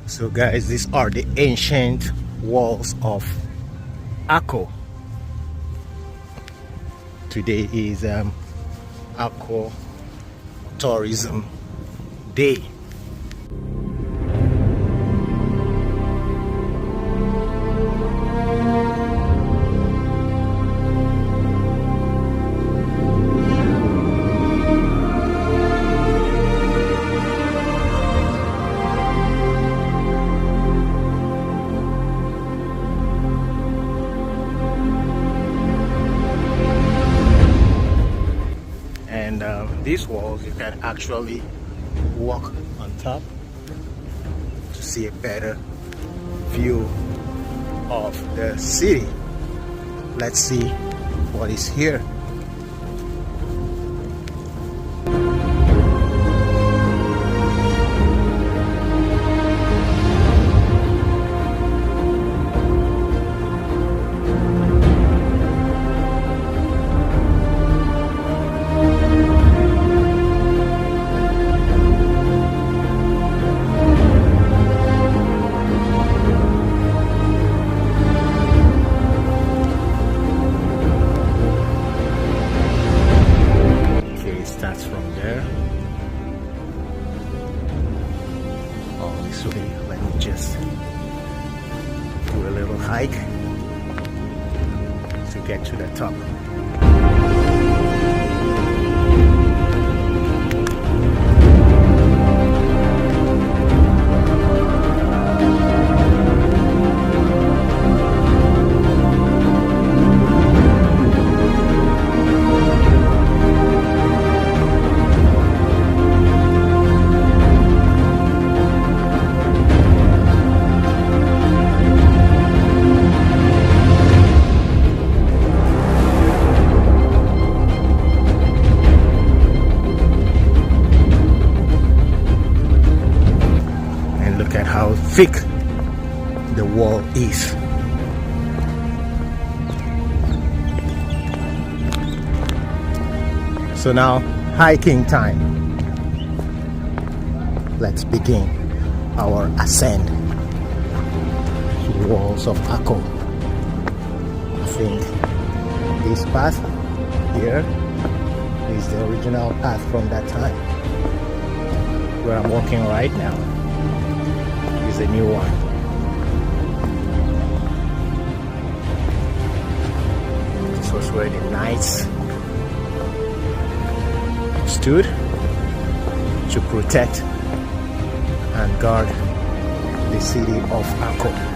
So guys, these are the ancient walls of Akko. Today is Akko Tourism Day. These walls, you can actually walk on top to see a better view of the city. Let's see what is here. Let me just do a little hike to get to the top. How thick the wall is. So now, hiking time. Let's begin our ascent to the walls of Akko. I think this path here is the original path from that time where I'm walking right now. A new one. This was where the knights stood to protect and guard the city of Akko.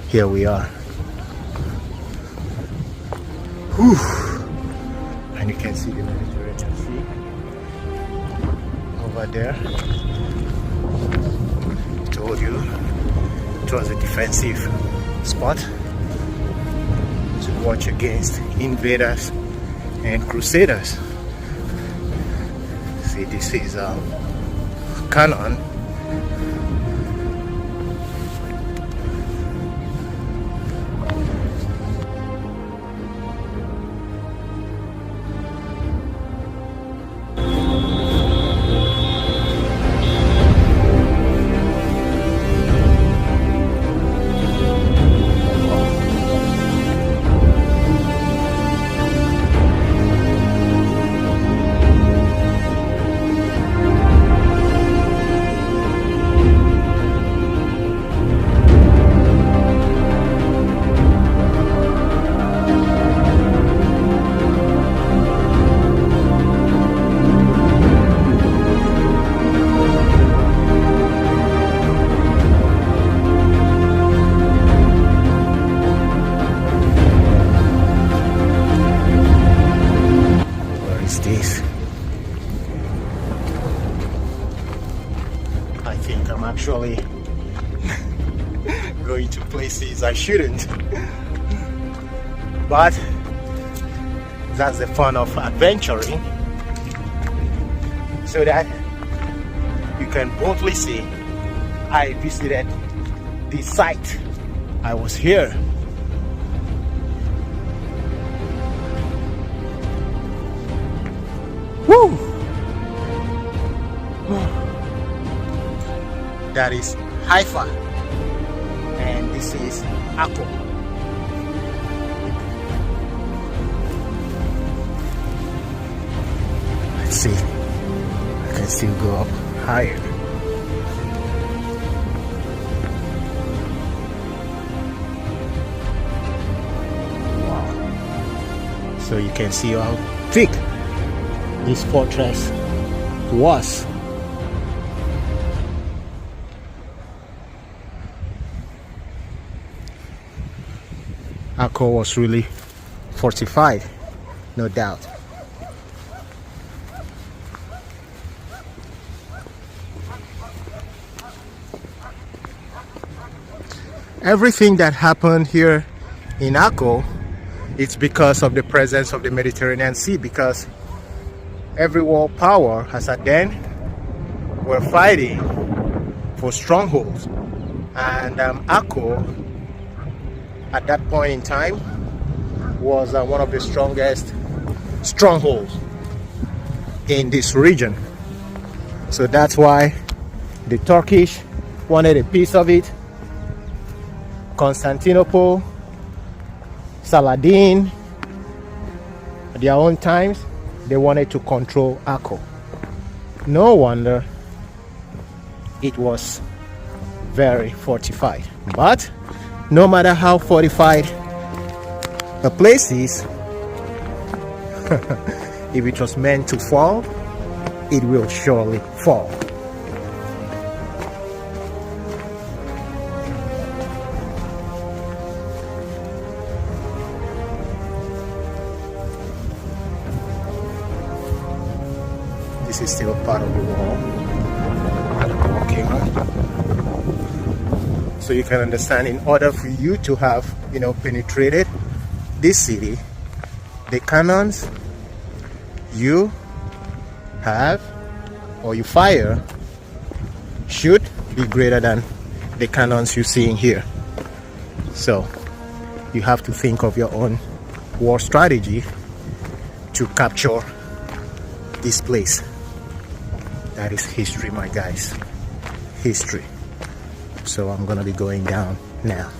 Here we are. Whew. And you can see the Mediterranean Sea over there. I told you it was a defensive spot to watch against invaders and crusaders. See, this is a cannon. Actually going to places I shouldn't, but that's the fun of adventuring. so that you can boldly say, I visited the site. I was here. Woo! That is Haifa, and this is Akko. Let's see, I can still go up higher. Wow. So you can see how thick this fortress was. Akko was really fortified, no doubt. Everything that happened here in Akko, it's because of the presence of the Mediterranean Sea, because every world power as at then were fighting for strongholds, and Akko at that point in time was one of the strongest strongholds in this region. So that's why the Turkish wanted a piece of it. Constantinople, Saladin, at their own times, they wanted to control Akko. No wonder it was very fortified. But no matter how fortified a place is, if it was meant to fall, it will surely fall. This is still part of the wall that I'm walking on. So you can understand, in order for you to have, penetrated this city, the cannons you have or you fire should be greater than the cannons you're seeing here. So you have to think of your own war strategy to capture this place. That is history, my guys. History. So I'm gonna be going down now.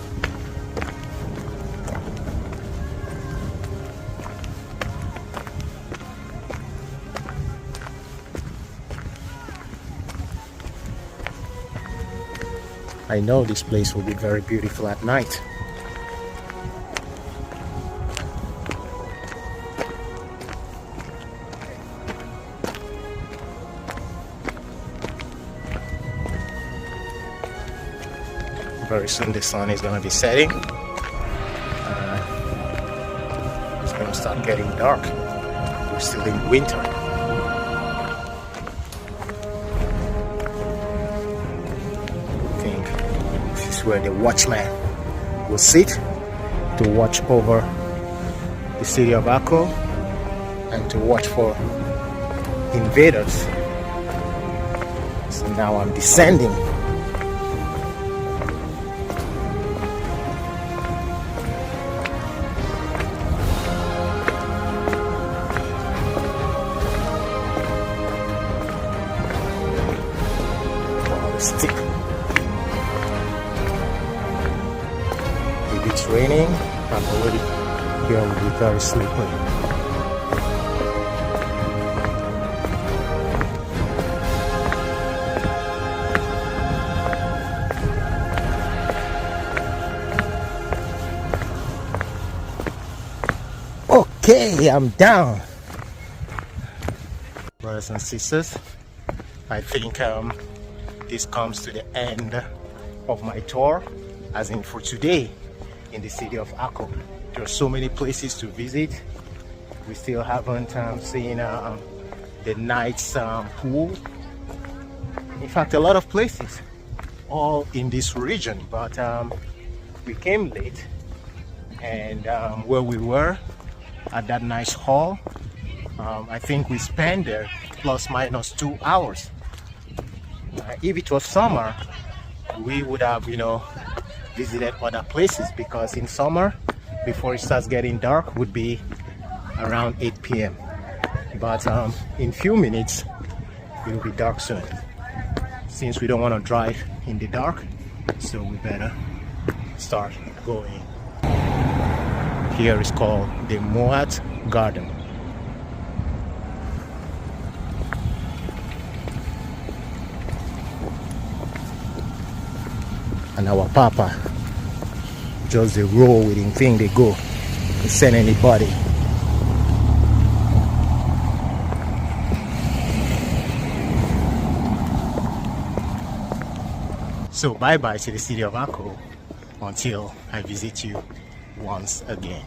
I know this place will be very beautiful at night. Very soon the sun is going to be setting. It's going to start getting dark. We're still in winter. I think this is where the watchman will sit to watch over the city of Akko and to watch for invaders. So now I'm descending. Stick. If it's raining, I'm already here, will be very slippery. Okay, I'm down. Brothers and sisters, I think this comes to the end of my tour, as in for today in the city of Akko. There are so many places to visit. We still haven't seen the night's pool. In fact, a lot of places all in this region, but we came late, and where we were at that nice hall, I think we spent there plus minus 2 hours. If it was summer, we would have, visited other places, because in summer, before it starts getting dark, would be around 8 p.m. But in few minutes, it will be dark soon. Since we don't want to drive in the dark, so we better start going. Here is called the Moat Garden. And our papa just the roll with him thing, they go to send anybody. So bye bye to the city of Akko until I visit you once again.